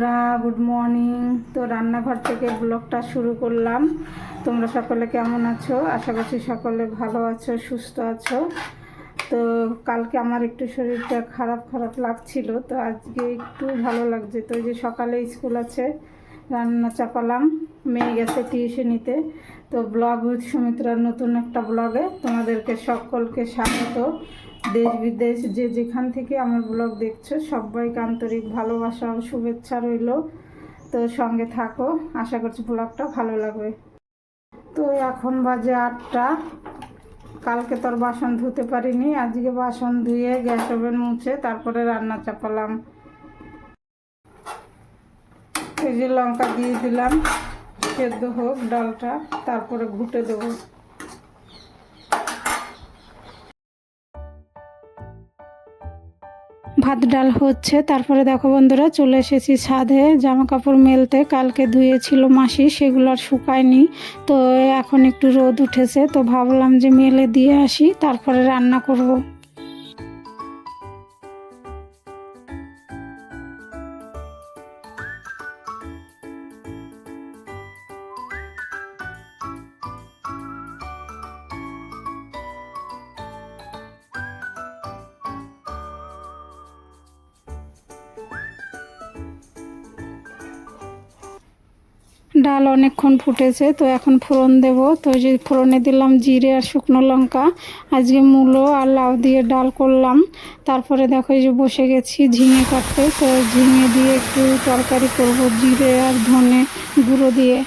বন্ধুরা, good morning. তো রান্নাঘর থেকে ব্লগটা শুরু করলাম। তোমরা সকলে কেমন আছো? আশা করছি সকলে ভালো আছো, সুস্থ আছো। তো কালকে আমার একটু শরীরটা খারাপ খারাপ লাগছিল, তো আজকে একটু ভালো লাগছে। তো এই যে সকালে স্কুল আছে, রান্না চাপালাম, মেয়ে গেছে টিউশনিতে। তো ব্লগ উইথ সুমিত্রার নতুন একটা ব্লগে তোমাদেরকে সকলকে স্বাগত। দেশ বিদেশ যে যেখান থেকে আমার ব্লগ দেখছো সবাইকে আন্তরিক ভালোবাসা ও শুভেচ্ছা রইল। তো সঙ্গে থাকো, আশা করছি ব্লগটা ভালো লাগবে। তো এখন বাজে 8টা। কালকে তোর বাসন ধুতে পারিনি, আজকে বাসন ধুয়ে গ্যাস ওভেন মুছে তারপরে রান্না চাপালাম। এই যে লঙ্কা দিয়ে দিলাম, সেদ্ধ হোক ডালটা, তারপরে ঘুটে দেবো। ভাত ডাল হচ্ছে, তারপরে দেখো বন্ধুরা চলে এসেছি ছাদে জামা কাপড় মেলতে। কালকে ধুয়েছিল মাসি, সেগুলো আর শুকায়নি। তো এখন একটু রোদ উঠেছে, তো ভাবলাম যে মেলে দিয়ে আসি, তারপরে রান্না করব। ডাল অনেকক্ষণ ফুটেছে, তো এখন ফোড়ন দেব। তো যে ফোড়নে দিলাম জিরে আর শুকনো লঙ্কা। আজকে মূলো আর লাউ দিয়ে ডাল করলাম। তারপরে দেখো এই যে বসে গেছি ঝিঙে কাটতে। তো ঝিঙে দিয়ে একটু তরকারি করব জিরে আর ধনে গুঁড়ো দিয়ে।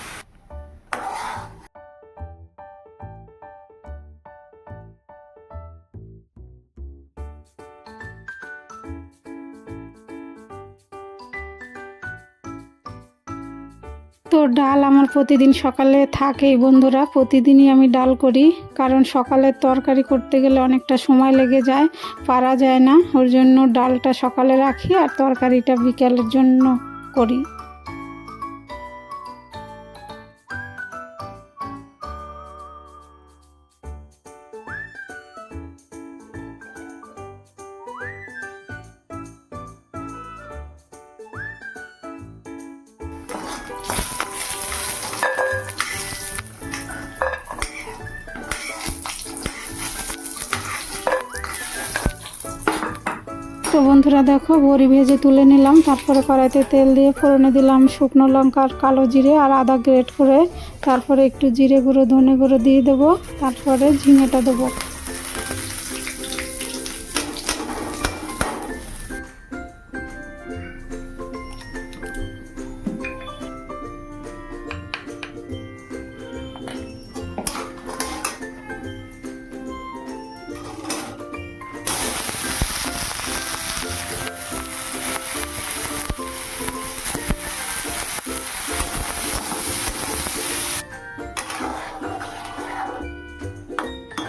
তো ডাল আমার প্রতিদিন সকালে থাকেই বন্ধুরা, প্রতিদিনই আমি ডাল করি। কারণ সকালে তরকারি করতে গেলে অনেকটা সময় লেগে যায়, পারা যায় না। ওর জন্য ডালটা সকালে রাখি আর তরকারিটা বিকেলের জন্য করি। তো বন্ধুরা দেখো বড়ি ভেজে তুলে নিলাম, তারপরে কড়াইতে তেল দিয়ে ফোড়নে দিলাম শুকনো লঙ্কা আর কালো জিরে আর আদা গ্রেট করে। তারপরে একটু জিরে গুঁড়ো ধনে গুঁড়ো দিয়ে দেবো, তারপরে ঝিঙেটা দেবো।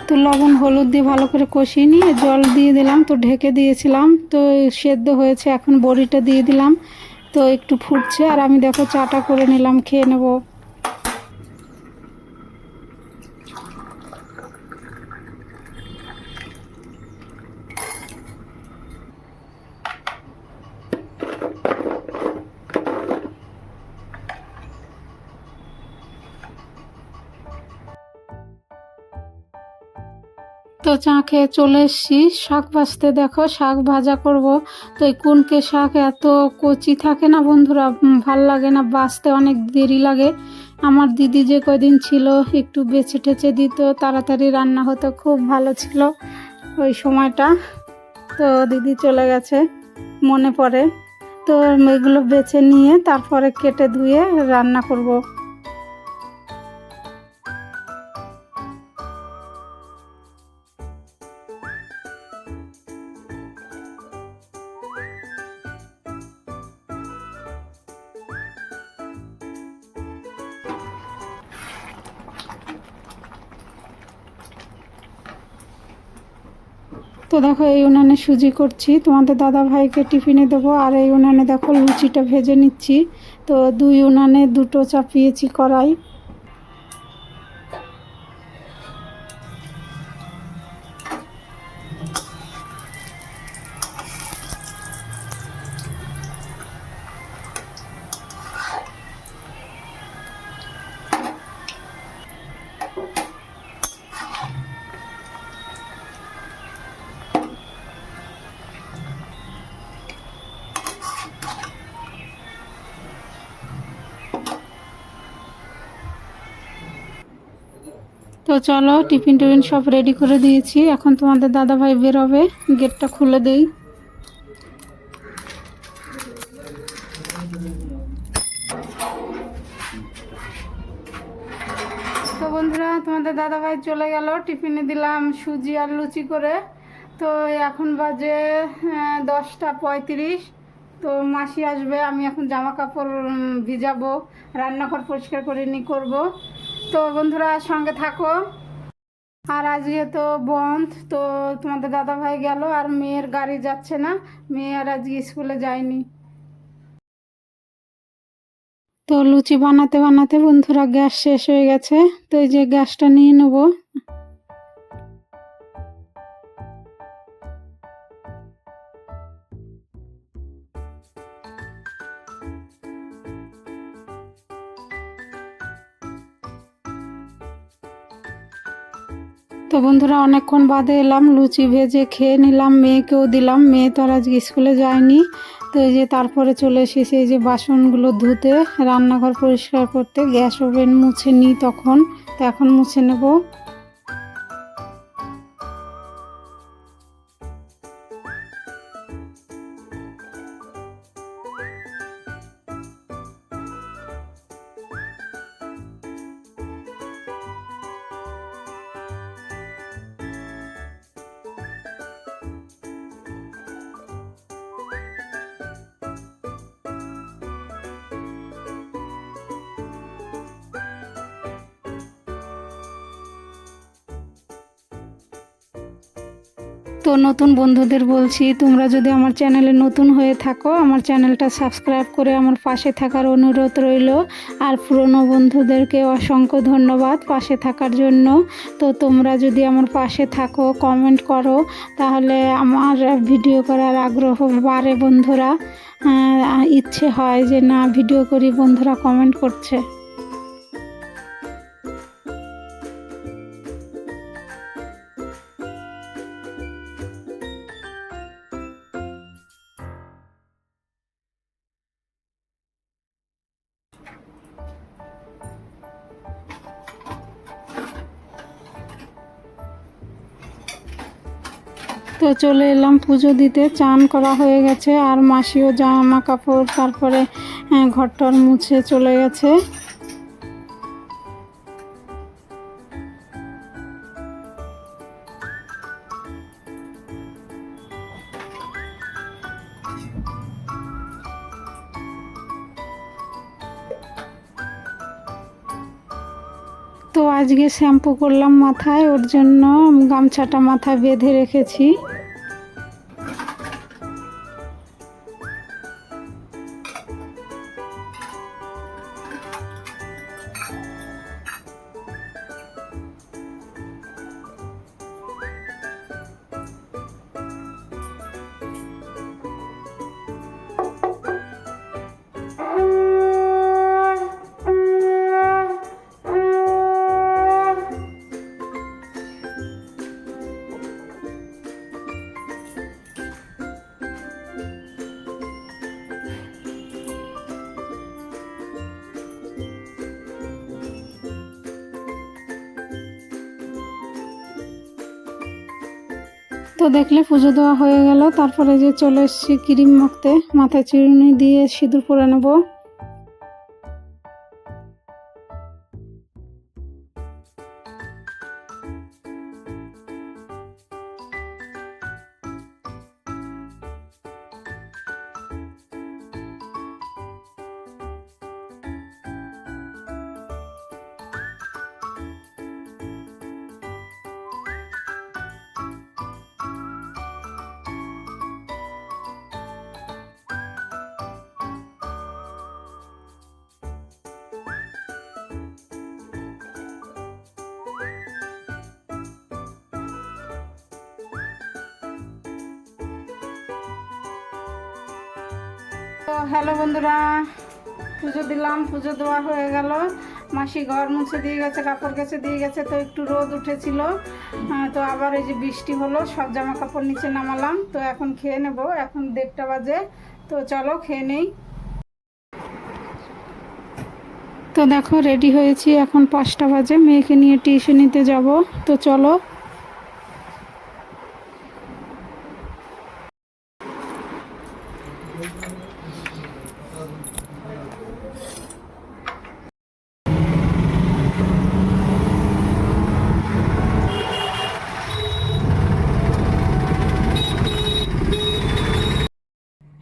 তো লবণ হলুদ দিয়ে ভালো করে কষিয়ে নিয়ে জল দিয়ে দিলাম। তো ঢেকে দিয়েছিলাম, তো সেদ্ধ হয়েছে। এখন বড়িটা দিয়ে দিলাম, তো একটু ফুটছে আর আমি দেখো চাটা করে নিলাম, খেয়ে নেব। তো চা খেয়ে চলে এসেছি শাক ভাজতে। দেখো শাক ভাজা করব। তো এই কুনকে শাক এত কচি থাকে না বন্ধুরা, ভাল লাগে না, বাছতে অনেক দেরি লাগে। আমার দিদি যে কয়দিন ছিল একটু বেছে টেছে দিত, তাড়াতাড়ি রান্না হতো, খুব ভালো ছিল ওই সময়টা। তো দিদি চলে গেছে, মনে পড়ে। তো এগুলো বেছে নিয়ে তারপরে কেটে ধুয়ে রান্না করব। তো দেখো এই উনানে সুজি করছি, তোমাদের দাদা ভাইকে টিফিনে দেবো। আর এই উনানে দেখো লুচিটা ভেজে নিচ্ছি। তো দুই উনানে দুটো চাপিয়েছি কড়াই। তো চলো, টিফিন টিফিন সব রেডি করে দিয়েছি, এখন তোমাদের দাদাভাই বেরোবে, গেটটা খুলে দেই। তো বন্ধুরা, তোমাদের দাদাভাই চলে গেল, টিফিনে দিলাম সুজি আর লুচি করে। তো এখন বাজে 10টা 35। তো মাসি আসবে, আমি এখন জামা কাপড় ভিজাবো, রান্নাঘর পরিষ্কার করে করবো। তো বন্ধুরা সঙ্গে থাকো। আর আজকে তো বন্ধ, তো তোমাদের দাদাভাই গেল, আর মেয়ের গাড়ি যাচ্ছে না, মেয়ে আর আজকে স্কুলে যায়নি। তো লুচি বানাতে বানাতে বন্ধুরা গ্যাস শেষ হয়ে গেছে, তো এই যে গ্যাসটা নিয়ে নেবো। তো বন্ধুরা অনেকক্ষণ বাদে এলাম, লুচি ভেজে খেয়ে নিলাম, মেয়েকেও দিলাম, মেয়ে তো আর আজকে স্কুলে যায়নি। তো এই যে তারপরে চলে এসেছি এই যে বাসনগুলো ধুতে, রান্নাঘর পরিষ্কার করতে, গ্যাস ওভেন মুছে নিই তখন, তো এখন মুছে নেব। তো নতুন বন্ধুদের বলছি, তোমরা যদি আমার চ্যানেলে নতুন হয়ে থাকো, আমার চ্যানেলটা সাবস্ক্রাইব করে আমার পাশে থাকার অনুরোধ রইল। আর পুরনো বন্ধুদেরকে অসংখ্য ধন্যবাদ পাশে থাকার জন্য। তো তোমরা যদি আমার পাশে থাকো, কমেন্ট করো, তাহলে আমার ভিডিও করার আগ্রহ বাড়ে বন্ধুরা, ইচ্ছে হয় যে না ভিডিও করি, বন্ধুরা কমেন্ট করছে। তো চলে এলাম পুজো দিতে, চান করা হয়ে গেছে, আর মাসিও জামা কাপড় তারপরে ঘরটর মুছে চলে গেছে। তো আজকে শ্যাম্পু করলাম মাথায়, ওর জন্য গামছাটা মাথায় বেঁধে রেখেছি। তো দেখলে পুজো দেওয়া হয়ে গেল, তারপরে যে চলে এসেছি ক্রিম মাখতে, মাথায় চিরুনি দিয়ে সিঁদুর পরে নেব। তো হ্যালো বন্ধুরা, পুজো দিলাম, পুজো দেওয়া হয়ে গেল, মাসি ঘর মুছে দিয়ে গেছে, কাপড় কেচে দিয়ে গেছে। তো একটু রোদ উঠেছিল, তো আবার এই যে বৃষ্টি হলো, সব জামা কাপড় নিচে নামালাম। তো এখন খেয়ে নেব, এখন 1:30 বাজে, তো চলো খেয়ে নেই। তো দেখো রেডি হয়েছি, এখন 5টা বাজে, মেয়েকে নিয়ে টিউশনিতে যাব। তো চলো।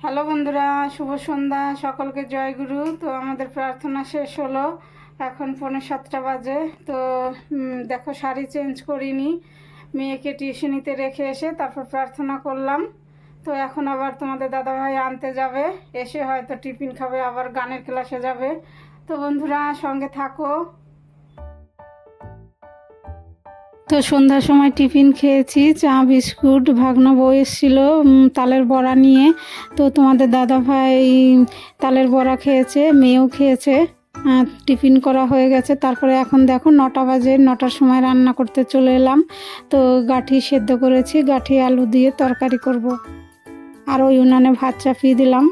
হ্যালো বন্ধুরা, শুভ সন্ধ্যা, সকলকে জয়গুরু। তো আমাদের প্রার্থনা শেষ হলো, এখন 6:45 বাজে। তো দেখো শাড়ি চেঞ্জ করিনি, মেয়েকে টিউশনিতে রেখে এসে তারপর প্রার্থনা করলাম। তো এখন আবার তোমাদের দাদাভাই আনতে যাবে, এসে হয়তো টিফিন খাবে, আবার গানের ক্লাসে যাবে। তো বন্ধুরা সঙ্গে থাকো। তো সন্ধ্যার সময় টিফিন খেয়েছি, চা বিস্কুট। ভাগনা বউ এসেছিল তালের বড়া নিয়ে, তো তোমাদের দাদাভাই তালের বড়া খেয়েছে, মেয়েও খেয়েছে। টিফিন করা হয়ে গেছে। তারপরে এখন দেখো 9টা বাজে, 9টার সময় রান্না করতে চলে এলাম। তো গাঁঠি সেদ্ধ করেছি, গাঁঠি আলু দিয়ে তরকারি করব। আর ওই উনানে ভাত চাপিয়ে দিলাম।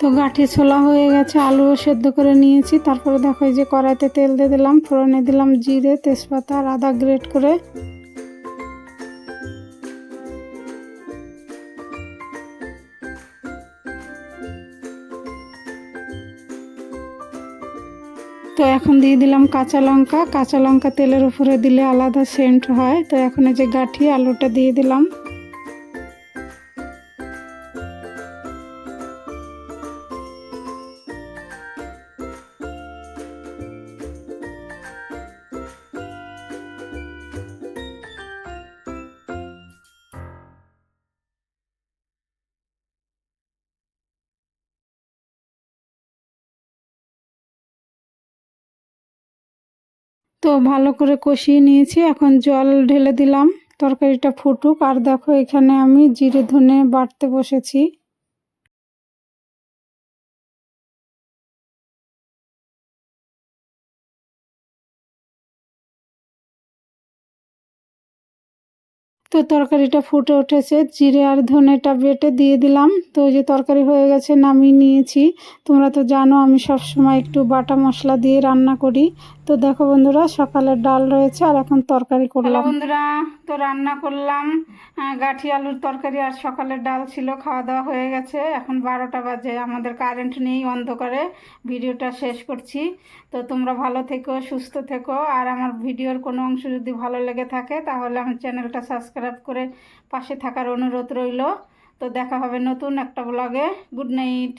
তো গাঁঠি ছোলা হয়ে গেছে, আলুও সেদ্ধ করে নিয়েছি। তারপরে দেখো এই যে কড়াইতে তেল দিয়ে দিলাম, ফোড়নে দিলাম জিরে, তেজপাতা আর আদা গ্রেট করে। তো এখন দিয়ে দিলাম কাঁচা লঙ্কা। কাঁচা লঙ্কা তেলের উপরে দিলে আলাদা সেন্ট হয়। তো এখন এই যে গাঁঠি আলুটা দিয়ে দিলাম। তো ভালো করে কষিয়ে নিয়েছি, এখন জল ঢেলে দিলাম, তরকারিটা ফুটুক। আর দেখো এখানে আমি জিরে ধনে বাটতে বসেছি। তো তরকারিটা ফুটে উঠেছে, জিরে আর ধনেটা বেটে দিয়ে দিলাম। তো ওই যে তরকারি হয়ে গেছে, নামিয়ে নিয়েছি। তোমরা তো জানো আমি সব সময় একটু বাটা মশলা দিয়ে রান্না করি। তো দেখো বন্ধুরা, সকালের ডাল রয়েছে আর এখন তরকারি করলাম। বন্ধুরা, তো রান্না করলাম গাঁঠি আলুর তরকারি আর সকালের ডাল ছিল, খাওয়া দাওয়া হয়ে গেছে। এখন 12টা বাজে, আমাদের কারেন্ট নেই, অন্ধকারে ভিডিওটা শেষ করছি। তো তোমরা ভালো থেকো, সুস্থ থেকো। আর আমার ভিডিওর কোনো অংশ যদি ভালো লেগে থাকে তাহলে আমার চ্যানেলটা সাবস্ক্রাইব করে পাশে থাকার অনুরোধ রইল। তো দেখা হবে নতুন একটা ব্লগে। Good night.